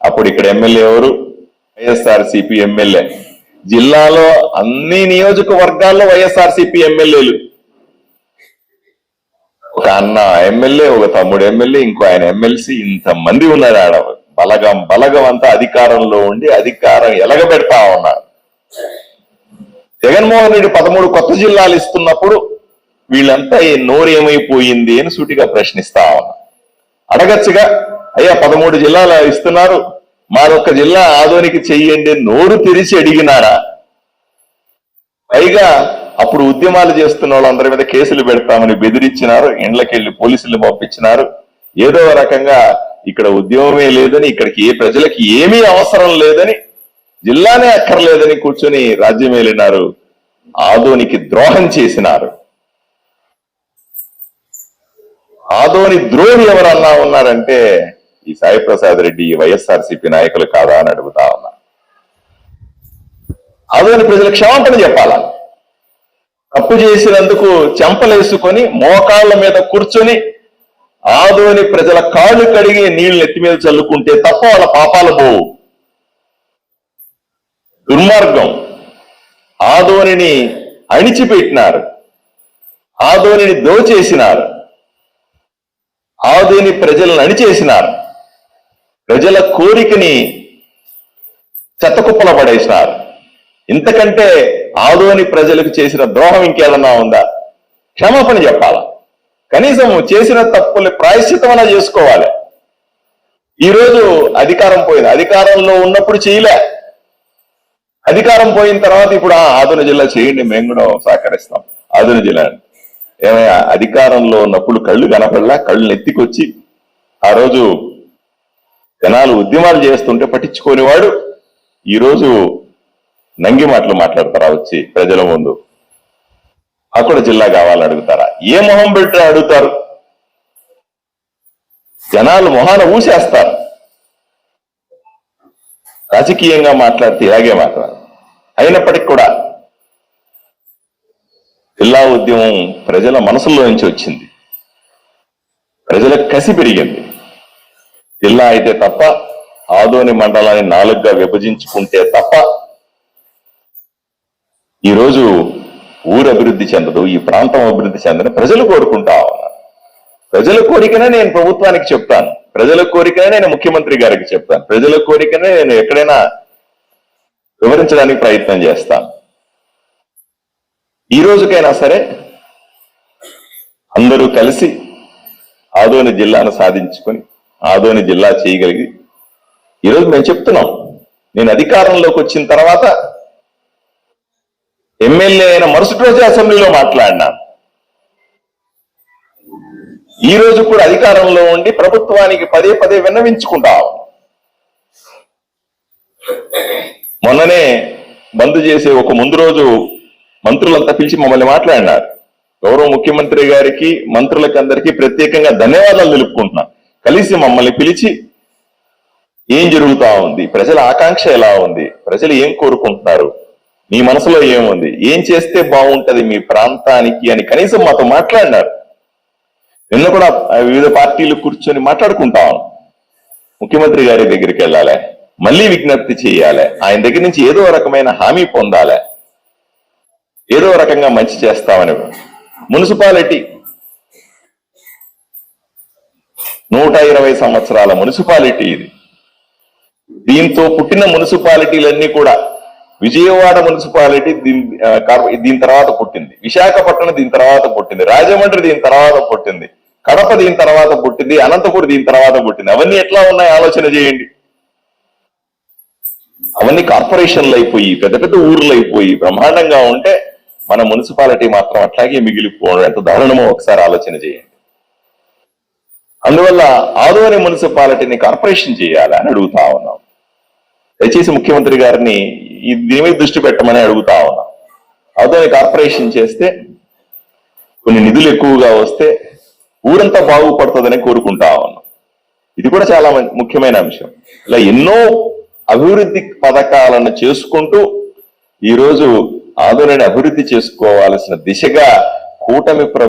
అప్పుడు ఇక్కడ ఎమ్మెల్యే ఎవరు? వైఎస్ఆర్సీపీ ఎమ్మెల్యే. జిల్లాలో అన్ని నియోజకవర్గాల్లో వైఎస్ఆర్సీపీ ఎమ్మెల్యేలు. ఒక అన్న ఎమ్మెల్యే, ఒక తమ్ముడు ఎమ్మెల్యే, ఇంకో ఆయన ఎమ్మెల్సీ, ఇంతమంది ఉన్నారు ఆడ. బలగం అంతా అధికారంలో ఉండి అధికారం ఎలగబెడతా ఉన్నారు. జగన్మోహన్ రెడ్డి 13 కొత్త జిల్లాలు ఇస్తున్నప్పుడు వీళ్ళంతా ఈ నోరు ఏమైపోయింది అని సూటిగా ప్రశ్నిస్తా ఉన్నా. అడగచ్చుగా, అయ్యా 13 జిల్లాలు ఇస్తున్నారు, మాదొక్క జిల్లా ఆదోనికి చెయ్యండి, నోరు తెరిచి అడిగినారా? పైగా అప్పుడు ఉద్యమాలు చేస్తున్న వాళ్ళందరి మీద కేసులు పెడతామని బెదిరించినారు, ఇండ్లకెళ్లి పోలీసులు పంపించినారు. ఏదో రకంగా ఇక్కడ ఉద్యమమే లేదని, ఇక్కడికి ఏ ప్రజలకి ఏమీ అవసరం లేదని, జిల్లానే అక్కర్లేదని కూర్చొని రాజ్యం ఏలినారు. ఆదోనికి ద్రోహం చేసినారు. ఆదోని ద్రోహి ఎవరన్నా ఉన్నారంటే ఈ సాయి ప్రసాద్ రెడ్డి, ఈ వైఎస్ఆర్సీపీ నాయకులు కాదా అని అడుగుతా ఉన్నా. ఆదోని ప్రజలకు క్షమాపణ చెప్పాలా? తప్పు చేసినందుకు చెంపలేసుకొని మోకాళ్ళ మీద కూర్చొని ఆదోని ప్రజల కాళ్ళు కడిగి నీళ్లు ఎత్తి మీద చల్లుకుంటే తప్ప వాళ్ళ పాపాలు పోవు. దుర్మార్గం. ఆదోనిని అణిచిపెట్టినారు, ఆదోనిని దోచేసినారు, ఆదోని ప్రజలను అణిచేసినారు, ప్రజల కోరికని చెత్తకుప్పల పడేసినారు. ఇంతకంటే ఆదోని ప్రజలకు చేసిన ద్రోహం ఇంకేదన్నా ఉందా? క్షమాపణ చెప్పాలా? కనీసం చేసిన తప్పులు ప్రాయశ్చితమన్నా చేసుకోవాలి. ఈరోజు అధికారం పోయింది, అధికారంలో ఉన్నప్పుడు చేయలే, అధికారం పోయిన తర్వాత ఇప్పుడు ఆదోని జిల్లా చేయండి, మేము కూడా సహకరిస్తాం. ఆదోని జిల్లా ఏమయ్యా, అధికారంలో ఉన్నప్పుడు కళ్ళు కనపడలా, కళ్ళు నెత్తికొచ్చి ఆ రోజు జనాలు ఉద్యమాలు చేస్తుంటే పట్టించుకోనివాడు ఈరోజు నంగి మాటలు మాట్లాడతారా? వచ్చి ప్రజల ముందు అక్కడ జిల్లా కావాలని అడుగుతారా? ఏ మొహం పెట్టి అడుగుతారు? జనాలు మొహాన ఊసేస్తారు. రాజకీయంగా మాట్లాడితే ఇలాగే మాట్లాడారు. అయినప్పటికీ కూడా జిల్లా ఉద్యమం ప్రజల మనసులో నుంచి వచ్చింది, ప్రజలకు కసి పెరిగింది. జిల్లా అయితే తప్ప, ఆదోని మండలాన్ని 4గా విభజించుకుంటే తప్ప ఈరోజు ఊరు అభివృద్ధి చెందదు, ఈ ప్రాంతం అభివృద్ధి చెందని ప్రజలు కోరుకుంటా ఉన్నారు. ప్రజల కోరికనే నేను ప్రభుత్వానికి చెప్తాను, ప్రజల కోరికనే నేను ముఖ్యమంత్రి గారికి చెప్తాను, ప్రజల కోరికనే నేను ఎక్కడైనా వివరించడానికి ప్రయత్నం చేస్తాను. ఈ రోజుకైనా సరే అందరూ కలిసి ఆదోని జిల్లాను సాధించుకొని ఆదోని జిల్లా చేయగలిగి, ఈరోజు మేము చెప్తున్నాం, నేను అధికారంలోకి వచ్చిన తర్వాత ఎమ్మెల్యే అయిన మరుసటి రోజే అసెంబ్లీలో మాట్లాడినా. ఈ రోజు కూడా అధికారంలో ఉండి ప్రభుత్వానికి పదే పదే విన్నవించుకుంటాం. మొన్ననే బంద్ చేసే ఒక ముందు రోజు మంత్రులంతా పిలిచి మమ్మల్ని మాట్లాడినారు. గౌరవ ముఖ్యమంత్రి గారికి, మంత్రులకి అందరికీ ప్రత్యేకంగా ధన్యవాదాలు తెలుపుకుంటున్నాం. కలిసి మమ్మల్ని పిలిచి ఏం జరుగుతా ఉంది, ప్రజల ఆకాంక్ష ఎలా ఉంది, ప్రజలు ఏం కోరుకుంటున్నారు, మీ మనసులో ఏముంది, ఏం చేస్తే బాగుంటది మీ ప్రాంతానికి అని కనీసం మాతో మాట్లాడినారు. నిన్న కూడా వివిధ పార్టీలు కూర్చొని మాట్లాడుకుంటాం. ముఖ్యమంత్రి గారి దగ్గరికి వెళ్ళాలి, మళ్ళీ విజ్ఞప్తి చేయాలి, ఆయన దగ్గర నుంచి ఏదో రకమైన హామీ పొందాలి, ఏదో రకంగా మంచి చేస్తామని. మున్సిపాలిటీ 120 సంవత్సరాల మున్సిపాలిటీ ఇది. దీంతో పుట్టిన మున్సిపాలిటీలన్నీ కూడా, విజయవాడ మున్సిపాలిటీ దీని తర్వాత పుట్టింది, విశాఖపట్నం దీని తర్వాత పుట్టింది, రాజమండ్రి దీని తర్వాత పుట్టింది, కడప దీని తర్వాత పుట్టింది, అనంతపురం దీని తర్వాత పుట్టింది. అవన్నీ ఎట్లా ఉన్నాయి ఆలోచన చేయండి. అవన్నీ కార్పొరేషన్లు అయిపోయి, పెద్ద పెద్ద ఊర్లు అయిపోయి బ్రహ్మాండంగా ఉంటే మన మున్సిపాలిటీ మాత్రం అట్లాగే మిగిలిపోవడం ఎంత దారుణమో ఒకసారి ఆలోచన చేయండి. అందువల్ల ఆదోని మున్సిపాలిటీని కార్పొరేషన్ చేయాలి అని అడుగుతా ఉన్నాం. దయచేసి ముఖ్యమంత్రి గారిని దీని మీద దృష్టి పెట్టమని అడుగుతా ఉన్నాం. ఆదోని కార్పొరేషన్ చేస్తే కొన్ని నిధులు ఎక్కువగా వస్తే ఊరంతా బాగుపడుతుందని కోరుకుంటా ఉన్నాం. ఇది కూడా చాలా ముఖ్యమైన అంశం. ఇలా ఎన్నో అభివృద్ధి పథకాలను చేసుకుంటూ ఈరోజు ఆదోనిని అభివృద్ధి చేసుకోవాల్సిన దిశగా కూటమి